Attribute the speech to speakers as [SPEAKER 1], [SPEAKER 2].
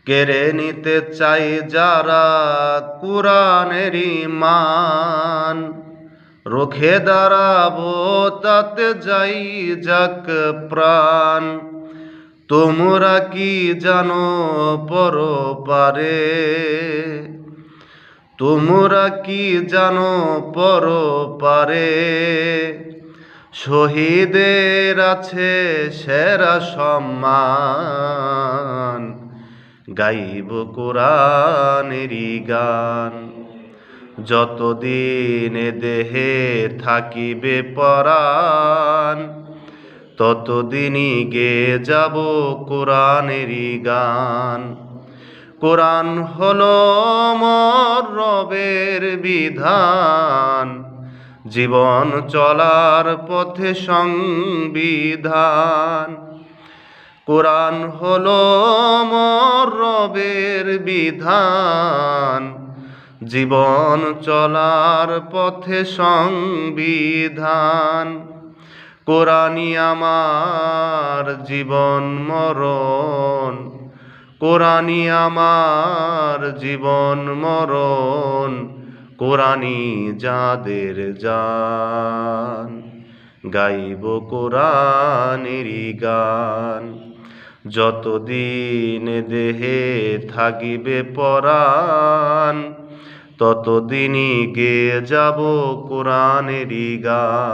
[SPEAKER 1] কেড়ে নিতে চাই যারা কুরআনেরই মান, রুখে দাঁড়াবো তাতে যাই যাক প্রাণ। তোমরা কি জানো পরপারে, তোমরা কি জানো পরপারে, শহীদের আছে সেরা সম্মান। গাইব কোরআনেরই গান, যতদিন দেহে থাকিবে পরাণ, ততদিনই গেয়ে যাব কোরআনেরই গান। কোরআন হলো মোর রবের বিধান, জীবন চলার পথে সংবিধান। কোরআন হলো মোর রবের বিধান, জীবন চলার পথে সংবিধান। কোরআনই আমার জীবন মরণ, কোরআনই আমার জীবন মরণ, কোরআনই যাদের জান। গাইব কোরআনেরই গান, যতদিন দেহে থাকিবে পরাণ, ততদিনই গেয়ে যাব কোরআনেরই গান।